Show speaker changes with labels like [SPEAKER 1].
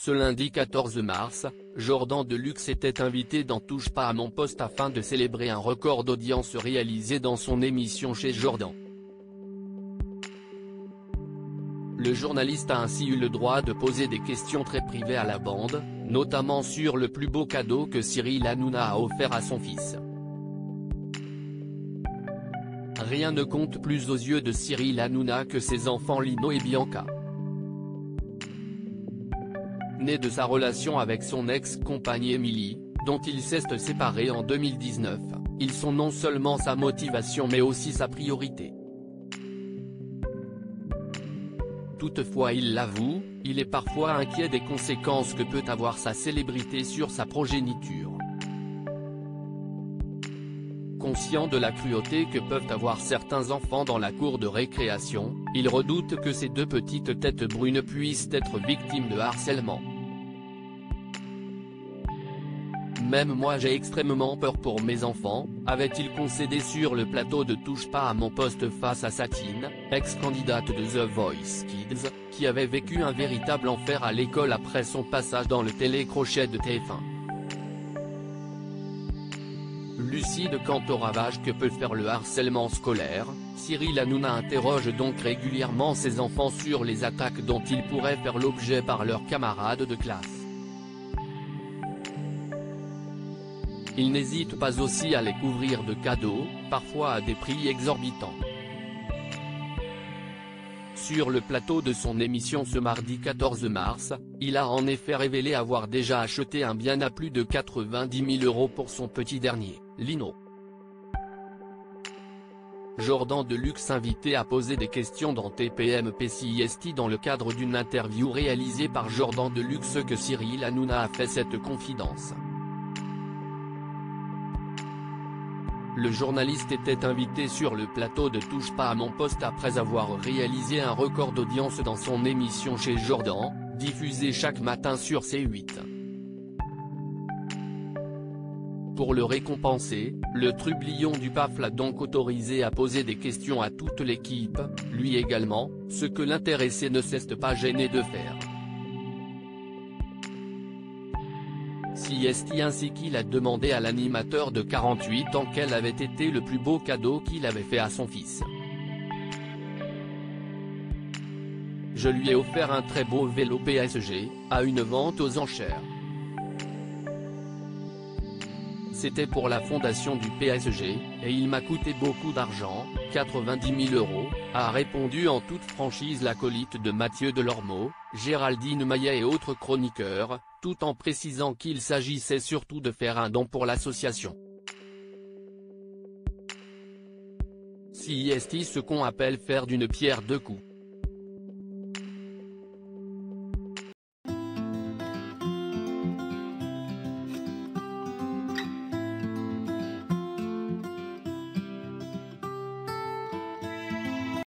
[SPEAKER 1] Ce lundi 14 mars, Jordan Deluxe était invité dans Touche pas à mon poste afin de célébrer un record d'audience réalisé dans son émission chez Jordan. Le journaliste a ainsi eu le droit de poser des questions très privées à la bande, notamment sur le plus beau cadeau que Cyril Hanouna a offert à son fils. Rien ne compte plus aux yeux de Cyril Hanouna que ses enfants Lino et Bianca. Né de sa relation avec son ex-compagne Émilie, dont il s'est séparé en 2019, ils sont non seulement sa motivation mais aussi sa priorité. Toutefois il l'avoue, il est parfois inquiet des conséquences que peut avoir sa célébrité sur sa progéniture. Conscient de la cruauté que peuvent avoir certains enfants dans la cour de récréation, il redoute que ces deux petites têtes brunes puissent être victimes de harcèlement. Même moi j'ai extrêmement peur pour mes enfants, avait-il concédé sur le plateau de Touche pas à mon poste face à Satine, ex-candidate de The Voice Kids, qui avait vécu un véritable enfer à l'école après son passage dans le télécrochet de TF1. Lucide quant au ravage que peut faire le harcèlement scolaire, Cyril Hanouna interroge donc régulièrement ses enfants sur les attaques dont ils pourraient faire l'objet par leurs camarades de classe. Il n'hésite pas aussi à les couvrir de cadeaux, parfois à des prix exorbitants. Sur le plateau de son émission ce mardi 14 mars, il a en effet révélé avoir déjà acheté un bien à plus de 90 000 € pour son petit dernier, Lino. Jordan Deluxe invité à poser des questions dans TPMP-CIST dans le cadre d'une interview réalisée par Jordan Deluxe que Cyril Hanouna a fait cette confidence. Le journaliste était invité sur le plateau de Touche pas à mon poste après avoir réalisé un record d'audience dans son émission chez Jordan, diffusée chaque matin sur C8. Pour le récompenser, le trublion du PAF l'a donc autorisé à poser des questions à toute l'équipe, lui également, ce que l'intéressé ne s'est pas gêné de faire. CIST ainsi qu'il a demandé à l'animateur de 48 ans quel avait été le plus beau cadeau qu'il avait fait à son fils. Je lui ai offert un très beau vélo PSG, à une vente aux enchères. C'était pour la fondation du PSG, et il m'a coûté beaucoup d'argent, 90 000 €, a répondu en toute franchise l'acolyte de Mathieu Delormeau, Géraldine Maillet et autres chroniqueurs, tout en précisant qu'il s'agissait surtout de faire un don pour l'association. CIST, ce qu'on appelle faire d'une pierre deux coups.